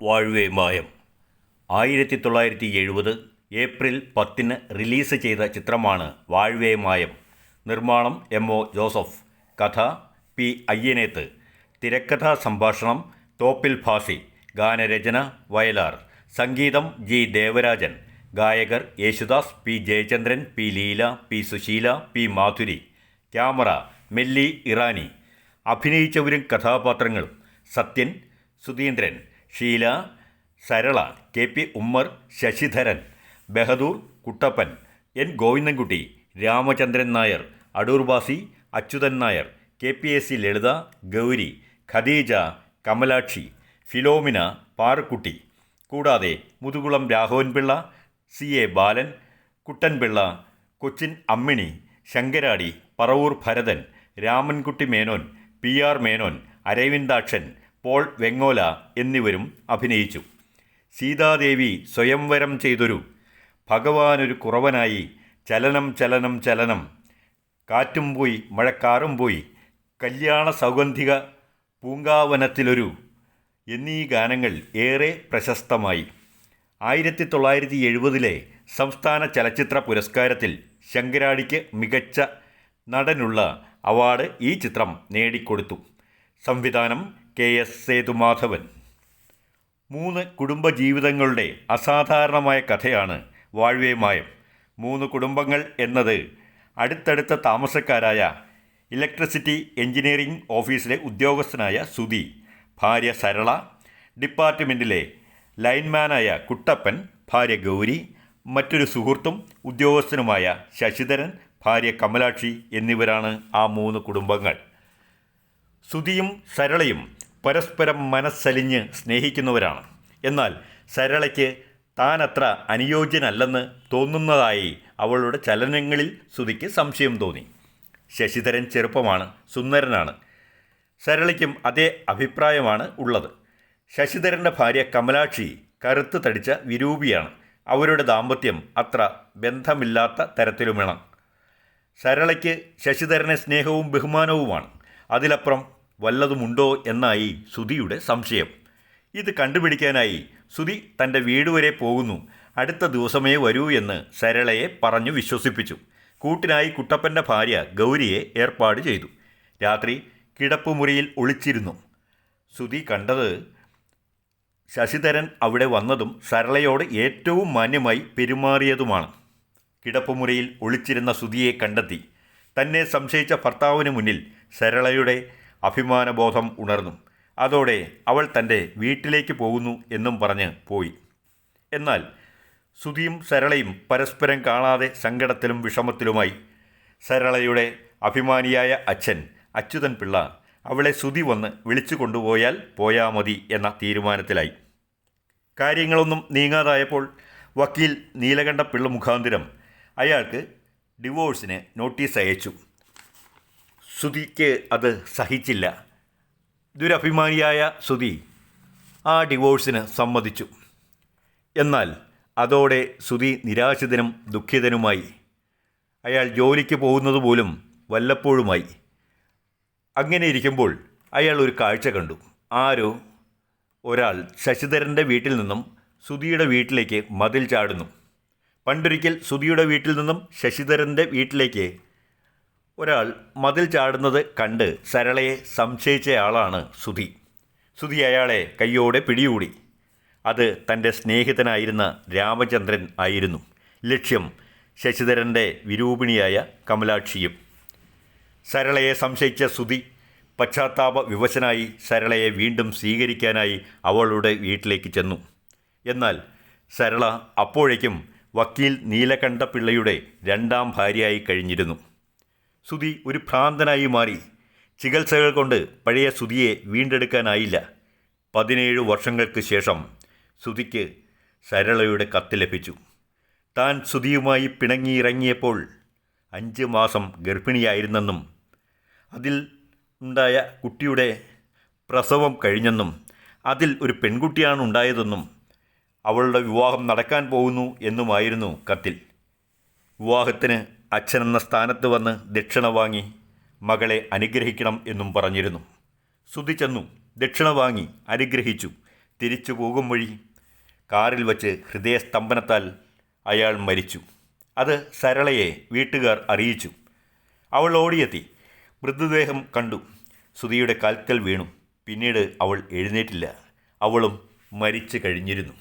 വാഴുവേ മായം 1970 April 10 release ചെയ്ത ചിത്രമാണ് വാഴുവേ മായം. നിർമ്മാണം MO ജോസഫ്, കഥ P അയ്യനേത്ത്, തിരക്കഥാ സംഭാഷണം തോപ്പിൽ ഭാസി, ഗാനരചന വയലാർ, സംഗീതം G ദേവരാജൻ, ഗായകർ Yesudas, P Jayachandran, P Leela, P Susheela, P Madhuri, camera Melli Irani. അഭിനയിച്ചവരും കഥാപാത്രങ്ങളും: Sathyan, Sudheendran, Sheela, Sarala, KP Ummer, Sasidharan, Bahadoor, Kuttappan, N Govindankutty, Ramachandran Nair, Adoor Basi, Achuthan Nair, KPAC Lalitha, Gauri, Khadeeja, Kamalakshi, Philomina, Parukutty. കൂടാതെ Muthukulam Raghavanpillai, CA Balan, Kuttanpillai, Cochin Ammini, Sankaradi, Paravoor Bharathan, Ramankutty Menon, PR Menon, Aravindakshan, Paul Vengola എന്നിവരും അഭിനയിച്ചു. സീതാദേവി സ്വയംവരം ചെയ്തൊരു ഭഗവാനൊരു കുറവനായി, ചലനം ചലനം ചലനം, കാറ്റും പോയി മഴക്കാറും പോയി, കല്യാണ സൗഗന്ധിക പൂങ്കാവനത്തിലൊരു എന്നീ ഗാനങ്ങൾ ഏറെ പ്രശസ്തമായി. 1970 സംസ്ഥാന ചലച്ചിത്ര പുരസ്കാരത്തിൽ ശങ്കരാടിക്ക് മികച്ച നടനുള്ള അവാർഡ് ഈ ചിത്രം നേടിക്കൊടുത്തു. സംവിധാനം KS സേതുമാധവൻ. 3 കുടുംബജീവിതങ്ങളുടെ അസാധാരണമായ കഥയാണ് വാഴുവേ മായം. 3 കുടുംബങ്ങൾ എന്നത് അടുത്തടുത്ത താമസക്കാരായ ഇലക്ട്രിസിറ്റി എഞ്ചിനീയറിംഗ് ഓഫീസിലെ ഉദ്യോഗസ്ഥനായ സുധി, ഭാര്യ സരള, ഡിപ്പാർട്ട്മെൻറ്റിലെ ലൈൻമാനായ കുട്ടപ്പൻ, ഭാര്യ ഗൗരി, മറ്റൊരു സുഹൃത്തും ഉദ്യോഗസ്ഥനുമായ ശശിധരൻ, ഭാര്യ കമലാക്ഷി എന്നിവരാണ് ആ 3 കുടുംബങ്ങൾ. സുധിയും സരളയും പരസ്പരം മനസ്സലിഞ്ഞ് സ്നേഹിക്കുന്നവരാണ്. എന്നാൽ സരളയ്ക്ക് താനത്ര അനുയോജ്യനല്ലെന്ന് തോന്നുന്നതായി അവളുടെ ചലനങ്ങളിൽ സുധിക്ക് സംശയം തോന്നി. ശശിധരൻ ചെറുപ്പമാണ്, സുന്ദരനാണ്. സരളയ്ക്കും അതേ അഭിപ്രായമാണ് ഉള്ളത്. ശശിധരൻ്റെ ഭാര്യ കമലാക്ഷി കറുത്ത് തടിച്ച വിരൂപിയാണ്. അവരുടെ ദാമ്പത്യം അത്ര ബന്ധമില്ലാത്ത തരത്തിലുമാണ്. സരളയ്ക്ക് ശശിധരനെ സ്നേഹവും ബഹുമാനവുമാണ്. അതിലപ്പുറം വല്ലതുമുണ്ടോ എന്നായി സുധിയുടെ സംശയം. ഇത് കണ്ടുപിടിക്കാനായി സുധി തൻ്റെ വീട് വരെ പോകുന്നു. അടുത്ത ദിവസമേ വരൂ എന്ന് സരളയെ പറഞ്ഞു വിശ്വസിപ്പിച്ചു. കൂട്ടിനായി കുട്ടപ്പൻ്റെ ഭാര്യ ഗൗരിയെ ഏർപ്പാട് ചെയ്തു. രാത്രി കിടപ്പുമുറിയിൽ ഒളിച്ചിരുന്നു. സുധി കണ്ടത് ശശിധരൻ അവിടെ വന്നതും സരളയോട് ഏറ്റവും മാന്യമായി പെരുമാറിയതുമാണ്. കിടപ്പുമുറിയിൽ ഒളിച്ചിരുന്ന സുധിയെ കണ്ടെത്തി. തന്നെ സംശയിച്ച ഭർത്താവിന് മുന്നിൽ സരളയുടെ അഭിമാനബോധം ഉണർന്നു. അതോടെ അവൾ തൻ്റെ വീട്ടിലേക്ക് പോകുന്നു എന്നും പറഞ്ഞ് പോയി. എന്നാൽ സുധിയും സരളയും പരസ്പരം കാണാതെ സങ്കടത്തിലും വിഷമത്തിലുമായി. സരളയുടെ അഭിമാനിയായ അച്ഛൻ അച്യുതൻ പിള്ള അവളെ സുധി വന്ന് വിളിച്ചു കൊണ്ടുപോയാൽ പോയാൽ മതി എന്ന തീരുമാനത്തിലായി. കാര്യങ്ങളൊന്നും നീങ്ങാതായപ്പോൾ വക്കീൽ നീലകണ്ഠപിള്ള മുഖാന്തിരം അയാൾക്ക് ഡിവോഴ്സിന് നോട്ടീസ് അയച്ചു. സുധിക്ക് അത് സഹിച്ചില്ല. ദുരഭിമാനിയായ സുധി ആ ഡിവോഴ്സിന് സമ്മതിച്ചു. എന്നാൽ അതോടെ സുധി നിരാശിതനും ദുഃഖിതനുമായി. അയാൾ ജോലിക്ക് പോകുന്നത് പോലും വല്ലപ്പോഴുമായി. അങ്ങനെ ഇരിക്കുമ്പോൾ അയാൾ ഒരു കാഴ്ച കണ്ടു. ആരോ ഒരാൾ ശശിധരൻ്റെ വീട്ടിൽ നിന്നും സുധിയുടെ വീട്ടിലേക്ക് മതിൽ ചാടുന്നു. പണ്ടൊരിക്കൽ സുധിയുടെ വീട്ടിൽ നിന്നും ശശിധരൻ്റെ വീട്ടിലേക്ക് ഒരാൾ മതിൽ ചാടുന്നത് കണ്ട് സരളയെ സംശയിച്ചയാളാണ് സുധി. സുധി അയാളെ കയ്യോടെ പിടികൂടി. അത് തൻ്റെ സ്നേഹിതനായിരുന്ന രാമചന്ദ്രൻ ആയിരുന്നു. ലക്ഷ്യം ശശിധരൻ്റെ വിരൂപിണിയായ കമലാക്ഷിയും. സരളയെ സംശയിച്ച സുധി പശ്ചാത്താപ വിവശനായി സരളയെ വീണ്ടും സ്വീകരിക്കാനായി അവളുടെ വീട്ടിലേക്ക് ചെന്നു. എന്നാൽ സരള അപ്പോഴേക്കും വക്കീൽ നീലകണ്ഠപിള്ളയുടെ 2ാം ഭാര്യയായി കഴിഞ്ഞിരുന്നു. സുധി ഒരു ഭ്രാന്തനായി മാറി. ചികിത്സകൾ കൊണ്ട് പഴയ സുധിയെ വീണ്ടെടുക്കാനായില്ല. 17 വർഷങ്ങൾക്ക് ശേഷം സുധിക്ക് സരളയുടെ കത്ത് ലഭിച്ചു. താൻ സുധിയുമായി പിണങ്ങിയിറങ്ങിയപ്പോൾ 5 മാസം ഗർഭിണിയായിരുന്നെന്നും അതിൽ ഉണ്ടായ കുട്ടിയുടെ പ്രസവം കഴിഞ്ഞെന്നും അതിൽ ഒരു പെൺകുട്ടിയാണ് ഉണ്ടായതെന്നും അവളുടെ വിവാഹം നടക്കാൻ പോകുന്നു എന്നുമായിരുന്നു കത്തിൽ. വിവാഹത്തിന് അച്ഛനെന്ന സ്ഥാനത്ത് വന്ന് ദക്ഷിണ വാങ്ങി മകളെ അനുഗ്രഹിക്കണം എന്നും പറഞ്ഞിരുന്നു. സുധി ചെന്നു, ദക്ഷിണ വാങ്ങി അനുഗ്രഹിച്ചു. തിരിച്ചു പോകും വഴി കാറിൽ വച്ച് ഹൃദയസ്തംഭനത്താൽ അയാൾ മരിച്ചു. അത് സരളയെ വീട്ടുകാർ അറിയിച്ചു. അവൾ ഓടിയെത്തി. മൃതദേഹം കണ്ടു. സുധിയുടെ കാൽക്കൽ വീണു. പിന്നീട് അവൾ എഴുന്നേറ്റില്ല. അവളും മരിച്ചു കഴിഞ്ഞിരുന്നു.